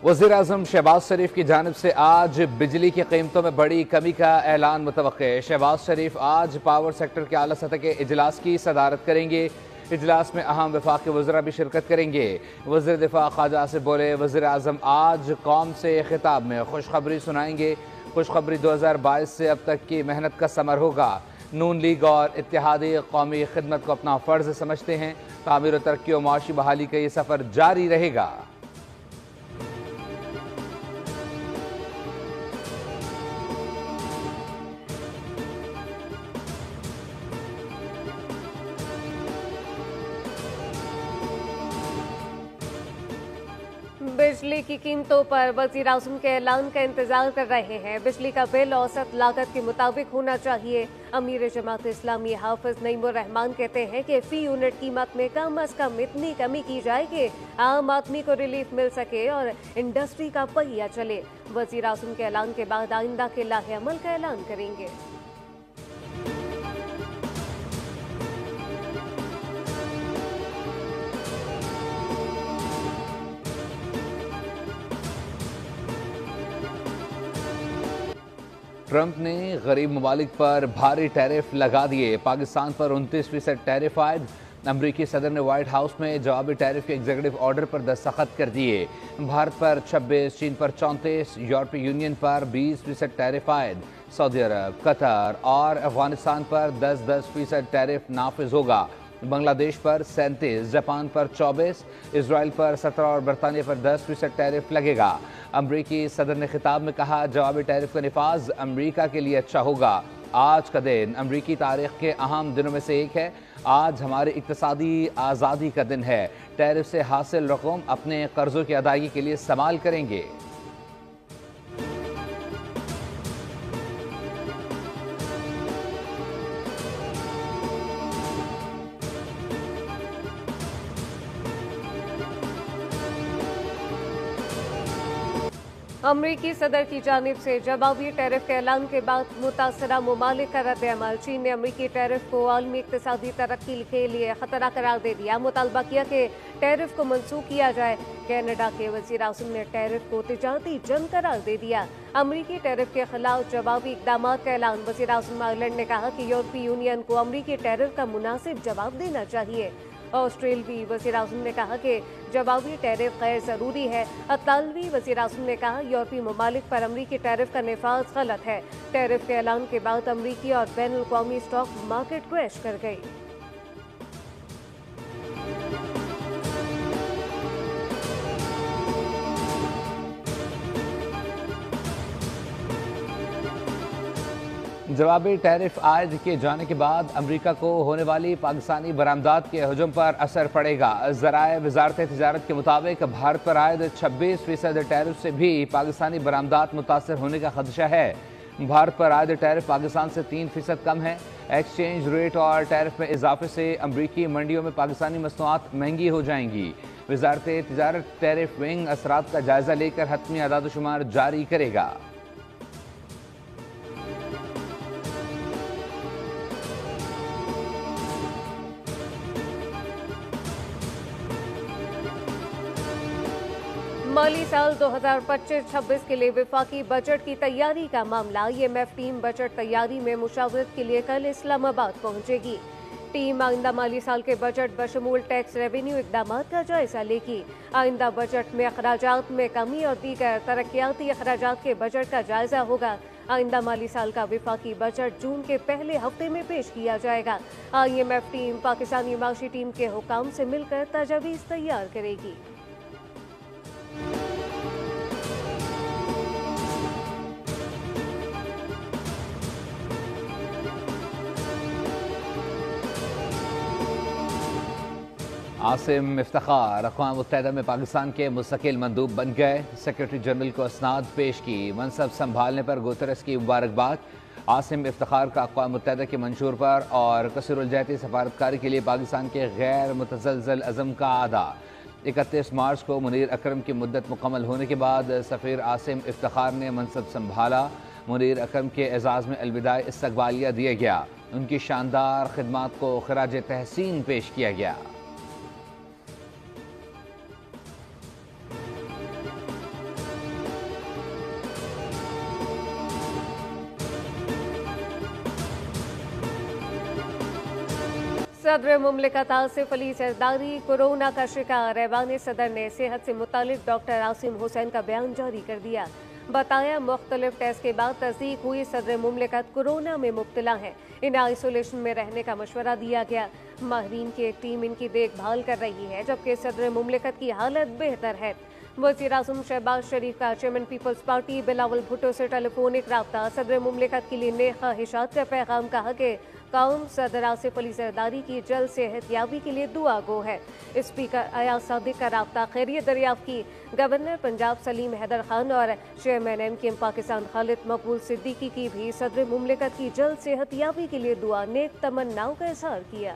वज़ीर-ए-आज़म शहबाज शरीफ की जानिब से आज बिजली की कीमतों में बड़ी कमी का ऐलान मुतवक्के। शहबाज शरीफ आज पावर सेक्टर के आला सतह के इजलास की सदारत करेंगे। इजलास में अहम वफाकी वज़रा भी शिरकत करेंगे। वज़ीर दिफा ख्वाजा आसिफ बोले, वज़ीर-ए-आज़म आज कौम से खिताब में खुशखबरी सुनाएंगे। खुशखबरी 2022 से अब तक की मेहनत का समर होगा। नून लीग और इत्तेहादी कौमी खिदमत को अपना फ़र्ज समझते हैं। तामीर व तरक्की और माशी बहाली का ये सफ़र जारी रहेगा। बिजली की कीमतों पर वज़ीर-ए-आज़म के ऐलान का इंतजार कर रहे हैं। बिजली का बिल औसत लागत के मुताबिक होना चाहिए। अमीर जमात इस्लामी हाफिज नईमुर रहमान कहते हैं कि फी यूनिट कीमत में कम अज कम इतनी कमी की जाए कि आम आदमी को रिलीफ मिल सके और इंडस्ट्री का पहिया चले। वज़ीर-ए-आज़म के ऐलान के बाद आइंदा के लाहे अमल का ऐलान करेंगे। ट्रंप ने गरीब ममालिक पर भारी टैरिफ लगा दिए। पाकिस्तान पर 29% टैरिफ आयद। अमरीकी सदर ने व्हाइट हाउस में जवाबी टैरिफ के एग्जीक्यूटिव ऑर्डर पर दस्तखत कर दिए। भारत पर 26, चीन पर 34, यूरोपीय यूनियन पर 20% टैरिफ आयद। सऊदी अरब, कतर और अफगानिस्तान पर 10% टैरिफ नाफिज होगा। बांग्लादेश पर 37, जापान पर 24, इसराइल पर 17 और बरतानिया पर 10% टैरिफ लगेगा। अमरीकी सदर ने खिताब में कहा, जवाबी टैरिफ का निफाज अमरीका के लिए अच्छा होगा। आज का दिन अमरीकी तारीख के अहम दिनों में से एक है। आज हमारी इक्तिसादी आज़ादी का दिन है। टैरिफ से हासिल रकम अपने कर्जों की अदायगी के लिए इस्तेमाल करेंगे। अमरीकी सदर की जानिब से जवाबी टैरिफ के ऐलान के बाद मुतासरा ममालिक का रद्द-ए-अमल। चीन ने अमरीकी टैरिफ को आलमी इक्तिसादी तरक्की के लिए खतरा करार दे दिया। मुतालबा किया कि टैरिफ को मनसूख किया जाए। कनाडा के वज़ीर-ए-आज़म ने टैरिफ को तिजारती जंग करार दे दिया। अमरीकी टैरिफ के खिलाफ जवाबी इकदाम का ऐलान। वज़ीर-ए-आज़म आयरलैंड ने कहा कि यूरोपीय यूनियन को अमरीकी टैरिफ का मुनासिब जवाब देना चाहिए। ऑस्ट्रेलवी वज़ीर-ए-आज़म ने कहा कि जवाबी टैरिफ गैर ज़रूरी है। इतालवी वज़ीर-ए-आज़म ने कहा, यूरोपीय ममालिक पर अमरीकी टैरिफ का निफाज गलत है। टैरिफ के ऐलान के बाद अमरीकी और बैनुल अक़वामी स्टॉक मार्केट क्रैश कर गई। जवाबी टैरिफ आयद किए जाने के बाद अमरीका को होने वाली पाकिस्तानी बरामदात के हजम पर असर पड़ेगा। ज़राए वज़ारत तिजारत के मुताबिक भारत पर आयद 26% टैरिफ से भी पाकिस्तानी बरामदात मुतासर होने का खदशा है। भारत पर आयद टैरिफ पाकिस्तान से 3% कम है। एक्सचेंज रेट और टैरिफ में इजाफे से अमरीकी मंडियों में पाकिस्तानी मसनूआत महंगी हो जाएंगी। वज़ारत तिजारत टैरिफ विंग असरात का जायजा लेकर हतमी आदादोशुमार जारी करेगा। माली साल 2025-26 के लिए विफाकी बजट की तैयारी का मामला। IMF टीम बजट तैयारी में मुशावरत के लिए कल इस्लामाबाद पहुंचेगी। टीम आइंदा माली साल के बजट बशमूल टैक्स रेवेन्यू इकदाम का जायजा लेगी। आइंदा बजट में अखराजात में कमी और दीगर तरक्याती अखराजात के बजट का जायजा होगा। आइंदा माली साल का विफाकी बजट जून के पहले हफ्ते में पेश किया जाएगा। IMF टीम पाकिस्तानी माशी टीम के हुकाम से मिलकर तजवीज़ तैयार करेगी। आसिम इफ्तिखार अक़वाम मुत्तहिदा में पाकिस्तान के मुस्तकिल मंदूब बन गए। सेक्रेटरी जनरल को असनाद पेश की। मनसब संभालने पर गुतरस की मुबारकबाद। आसिम इफ्तिखार का अक़वाम मुत्तहिदा के मंशूर पर और कसरुलजहती सफारतकारी के लिए पाकिस्तान के गैर मुतज़लज़ल अज़म का आदा। 31 मार्च को मुनीर अकरम की मुद्दत मुकम्मल होने के बाद सफ़ीर आसिम इफ्तिखार ने मनसब संभाला। मुनीर अकरम के एजाज़ में अलविदाई इस्तकबालिया दिया गया। उनकी शानदार खिदमात को खराज तहसीन पेश किया गया। सदर मुमलिकत आसिफ अली जरदारी कोरोना का शिकार। ऐवान सदर ने सेहत से मुतालिक डॉक्टर आसिम हुसैन का बयान जारी कर दिया। बताया मुख्तलिफ टेस्ट के बाद तस्दीक हुई सदर मुमलिकत कोरोना में मुब्तला है। इन्हें आइसोलेशन में रहने का मशवरा दिया गया। माहिरीन की एक टीम इनकी देखभाल कर रही है, जबकि सदर मुमलिकत की हालत बेहतर है। वज़ीर आज़म शहबाज शरीफ का chairman Peoples Party Bilawal Bhutto से टेलीफोनिक राब्ता। सदर मुमलिकत के लिए नेक ख्वाहिशात का पैगाम। कहा कि कौम सदर आसिफ अली जरदारी की जल्द सेहतयाबी के लिए दुआ गो है। स्पीकर अयाज सादिक का राब्ता खैरियत दरियाफ्त की। गवर्नर पंजाब सलीम हैदर खान और चेयरमैन MKM पाकिस्तान खालिद मकबूल सिद्दीकी की भी सदर मुमलिकत की जल्द सेहतयाबी के लिए दुआ नेक तमन्नाओं का इज़हार किया।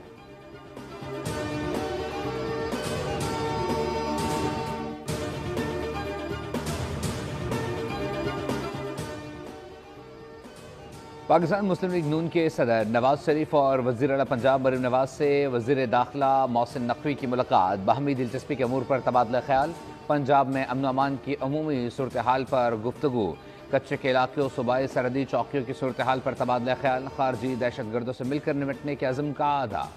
पाकिस्तान मुस्लिम लीग नून के सदर नवाज शरीफ और वज़ीर आला पंजाब मरीम नवाज से वज़ीर दाखिला मोहसिन नकवी की मुलाकात। बाहमी दिलचस्पी के अमूर पर तबादला ख्याल। पंजाब में अमन अमान की अमूमी सूरत हाल पर गुफ्तगू। कच्चे के इलाकों सूबाई सरहदी चौकियों की सूरत हाल पर तबादला ख्याल। खारजी दहशत गर्दों से मिलकर निपटने के अज़म का आधा।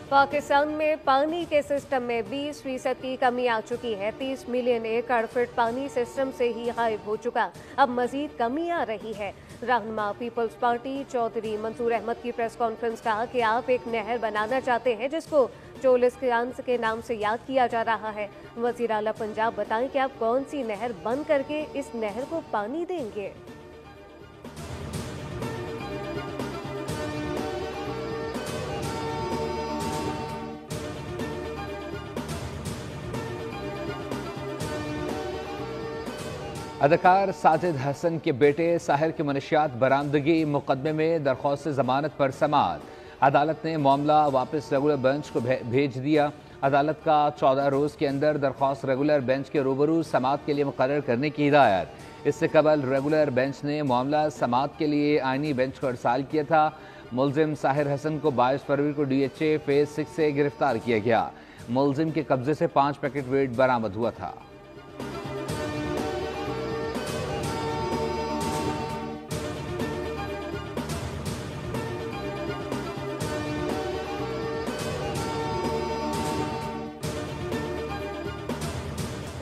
पाकिस्तान में पानी के सिस्टम में 20% की कमी आ चुकी है। 30 मिलियन एकड़ फीट पानी सिस्टम से ही गायब हो चुका। अब मजीद कमी आ रही है। रहनुमा पीपल्स पार्टी चौधरी मंसूर अहमद की प्रेस कॉन्फ्रेंस कहा कि आप एक नहर बनाना चाहते हैं जिसको चोलिस्तान के नाम से याद किया जा रहा है। वज़ीर आला पंजाब बताएं कि आप कौन सी नहर बंद करके इस नहर को पानी देंगे। अदाकार साजिद हसन के बेटे साहिर की मनशियात बरामदगी मुकदमे में दरख्वास्त जमानत पर समाअत। अदालत ने मामला वापस रेगुलर बेंच को भेज दिया। अदालत का 14 रोज़ के अंदर दरख्वास्त रेगुलर बेंच के रूबरू समाअत के लिए मुकर्रर करने की हिदायत। इससे कबल रेगुलर बेंच ने मामला समाअत के लिए आइनी बेंच को अरसाल किया था। मुलजिम साहिर हसन को 22 फरवरी को DHA फेज 6 से गिरफ्तार किया गया। मुलजिम के कब्जे से 5 पैकेट वेट बरामद हुआ था।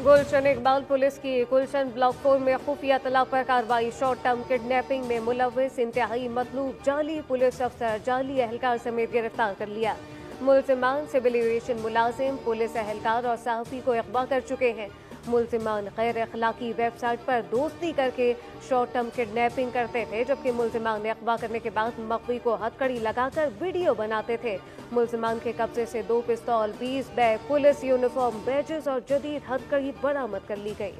गुलशन इकबाल पुलिस की गुलशन ब्लॉक 4 में खुफिया तलाब पर कार्रवाई। शॉर्ट टर्म किडनैपिंग में मुलव्विस इंतहाई मतलूब जाली पुलिस अफसर जाली एहलकार समेत गिरफ्तार कर लिया। मुलजिमान सिविल एविएशन मुलाजिम पुलिस एहलकार और सहाफ़ी को अगवा कर चुके हैं। मुलजिमान गैर अखलाकी वेबसाइट पर दोस्ती करके शॉर्ट टर्म किडनैपिंग करते थे, जबकि मुलजिमान ने अगवा करने के बाद मकवी को हथकड़ी लगाकर वीडियो बनाते थे। मुलजिमान के कब्जे से 2 पिस्तौल, 20 बैग, पुलिस यूनिफॉर्म, बैजेस और जदीद हथकड़ी बरामद कर ली गई।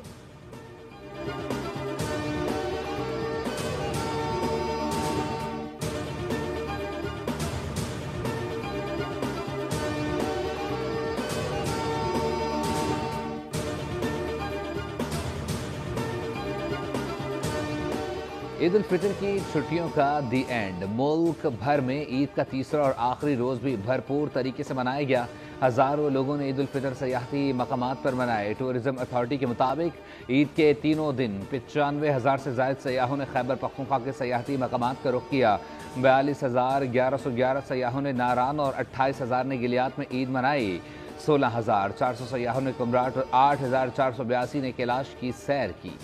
ईद उल फितर की छुट्टियों का दी एंड। मुल्क भर में ईद का तीसरा और आखिरी रोज़ भी भरपूर तरीके से मनाया गया। हज़ारों लोगों ने ईद उल फितर सयाहती मकामात पर मनाए। टूरिज़म अथॉरिटी के मुताबिक ईद के तीनों दिन 95,000 से ज़ायद सयाहों ने खैबर पख्तूनख्वा के सयाहती मकामात का रुख किया। 42,1111 सयाहों ने नारान और 28,000 ने गिलियात में ईद मनाई। 16,400 सयाहों ने कुमराट और 8,482 ने कैलाश की सैर की।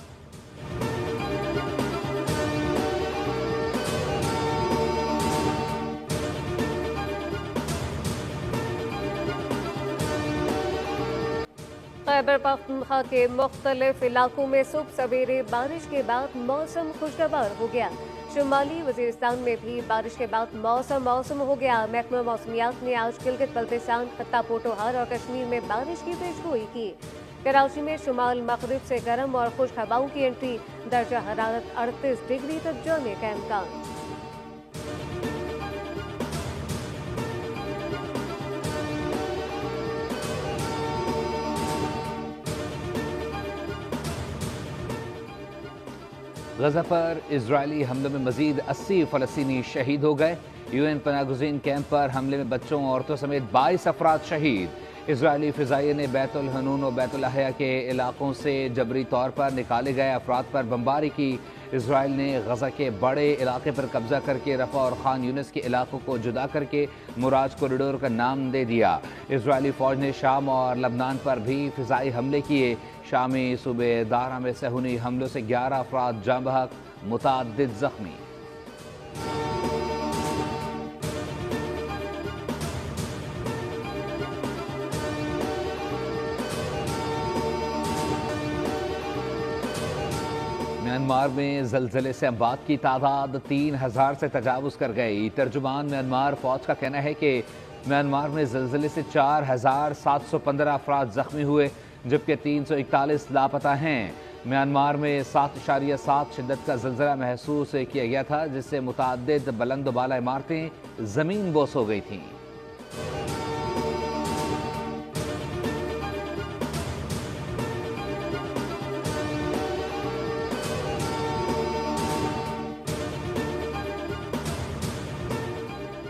खैबर पख्तूनख्वा के मुख्तलिफ इलाकों में सुबह सवेरे बारिश के बाद मौसम खुशगवार हो गया। शुमाली वजीरिस्तान में भी बारिश के बाद मौसम हो गया। महकमा मौसमियात ने आज गिलगित बल्तिस्तान, खत्ता पोटोहार और कश्मीर में बारिश की पेशगोई की। कराची में शुमाल मगरिब से गर्म और खुश्क हवाओं की एंट्री। दर्जा हरारत 38 डिग्री तक जाने का इम्कान। गजा पर इजरायली हमलों में मजीद 80 फ़लस्तीनी शहीद हो गए। UN पनागुज़ीन कैंप पर हमले में बच्चों औरतों समेत 22 अफराद शहीद। इजरायली फ़िज़ाइये ने बैतुल हनून और बैतुल अहया के इलाकों से जबरी तौर पर निकाले गए अफराद पर बमबारी की। इसराइल ने गजा के बड़े इलाके पर कब्जा करके रफा और खान यूनिस के इलाकों को जुदा करके मुराज कॉरिडोर का नाम दे दिया। इजरायली फ़ौज ने शाम और लबनान पर भी फ़िज़ाई हमले किए। शामी सूबे दारा में सहूनी हमलों से 11 अफराद जाँ बहक, मुतअद्दिद ज़ख्मी। म्यांमार में जलजले से अमवात की तादाद 3000 से तजावुज़ कर गई। तर्जुमान म्यांमार फ़ौज का कहना है कि म्यांमार में जलजले से 4715 अफराद जख्मी हुए, जबकि 341 लापता हैं। म्यांमार में 7.7 शिद्दत का जलजला महसूस किया गया था, जिससे मुतअद्दिद बुलंद व बाला इमारतें ज़मीन बोस हो गई थीं।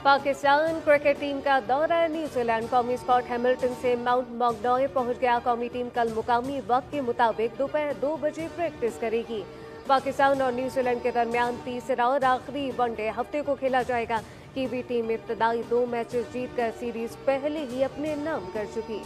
पाकिस्तान क्रिकेट टीम का दौरा न्यूजीलैंड। कौमी स्क्वाड हैमिल्टन से माउंट मॉकडॉय पहुंच गया। कौमी टीम कल मुकामी वक्त के मुताबिक दोपहर 2 बजे प्रैक्टिस करेगी। पाकिस्तान और न्यूजीलैंड के दरमियान तीसरा और आखिरी वनडे हफ्ते को खेला जाएगा। कीवी टीम इब्तदाई 2 मैचेस जीतकर सीरीज पहले ही अपने नाम कर चुकी।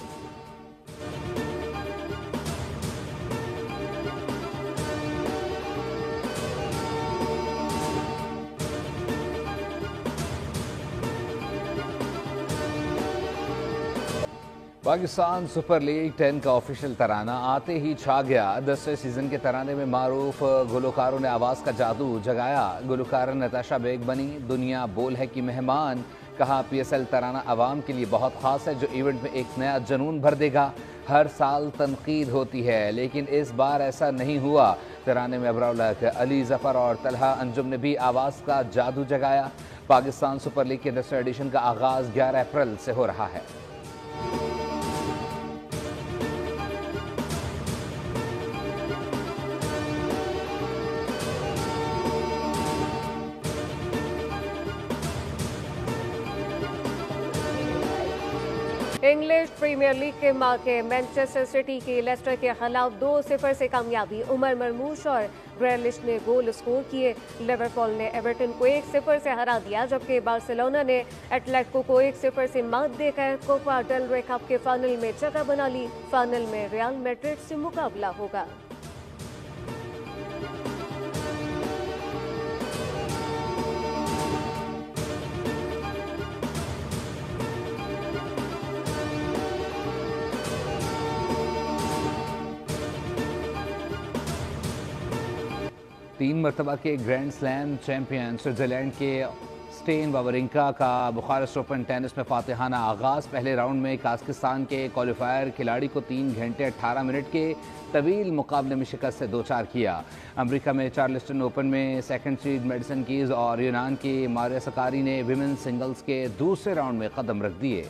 पाकिस्तान सुपर लीग 10 का ऑफिशियल तराना आते ही छा गया। 10वें सीजन के तराने में मारूफ गुलकारों ने आवाज़ का जादू जगाया। गुलकार नताशा बेग बनी दुनिया बोल है कि मेहमान। कहा PSL तराना आवाम के लिए बहुत ख़ास है, जो इवेंट में एक नया जुनून भर देगा। हर साल तनकीद होती है, लेकिन इस बार ऐसा नहीं हुआ। तराने में अबराउल हक, अली जफ़र और तलहा अंजुम ने भी आवाज़ का जादू जगाया। पाकिस्तान सुपर लीग के 10वें एडिशन का आगाज़ 11 अप्रैल से हो रहा है। इंग्लिश प्रीमियर लीग के माके मैनचेस्टर सिटी की लेस्टर के खिलाफ 2-0 से कामयाबी। उमर मरमूश और ग्रेलिश ने गोल स्कोर किए। लिवरपूल ने एवर्टन को 1-0 से हरा दिया, जबकि बार्सिलोना ने एटलेटिको को 1-0 से मात देकर कोपा डेल रे कप के फाइनल में जगह बना ली। फाइनल में रियल मैड्रिड से मुकाबला होगा। तीन मरतबा के ग्रैंड स्लैम चैंपियन स्विट्जरलैंड के स्टेन वावरिंका का बुखारेस्ट ओपन टेनिस में फातिहाना आगाज़। पहले राउंड में काज़ाकिस्तान के क्वालिफायर खिलाड़ी को 3 घंटे 18 मिनट के तवील मुकाबले में शिकस्त से 2-4 किया। अमेरिका में चार्ल्सटन ओपन में सेकंड सीड मेडिसन कीज और यूनान की मारिया सकारी ने विमेन सिंगल्स के दूसरे राउंड में कदम रख दिए।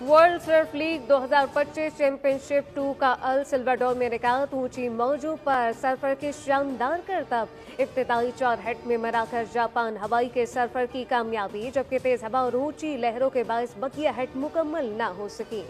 वर्ल्ड सर्फ लीग 2025 चैंपियनशिप 2 का अल सल्वाडोर में निकात। ऊंची मौजों पर सर्फर के शानदार करतब। इब्तिदाई 4 हेट में मराकर जापान हवाई के सर्फर की कामयाबी, जबकि तेज हवा और ऊंची लहरों के बायस बकिया हेट मुकम्मल ना हो सकी।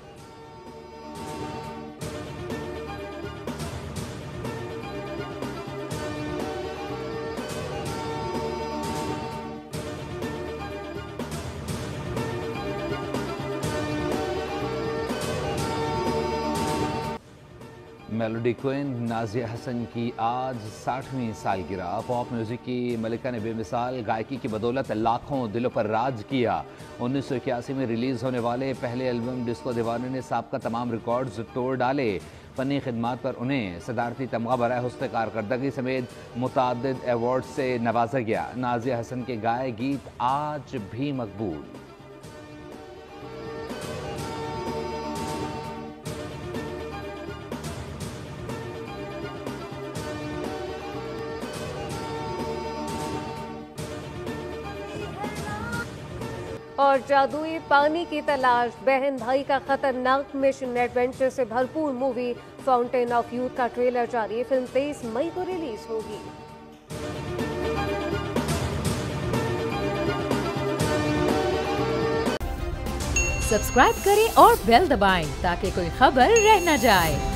मेलोडी क्वीन नाज़िया हसन की आज 60वीं सालगिरह। पॉप म्यूज़िक की मलिका ने बेमिसाल गायकी की बदौलत लाखों दिलों पर राज किया। 1981 में रिलीज़ होने वाले पहले एल्बम डिस्को दीवाने ने साबका तमाम रिकॉर्ड्स तोड़ डाले। फ़नी खिदमात पर उन्हें सदारती तमगा बराए हुस्न कारकर्दगी समेत मुतअद्दिद अवार्ड से नवाजा गया। नाज़िया हसन के गाए गीत आज भी मकबूल। और जादुई पानी की तलाश, बहन भाई का खतरनाक मिशन एडवेंचर से भरपूर मूवी फाउंटेन ऑफ यूथ का ट्रेलर जारी है। फिल्म 23 मई को रिलीज होगी। सब्सक्राइब करें और बेल दबाएं ताकि कोई खबर रह न जाए।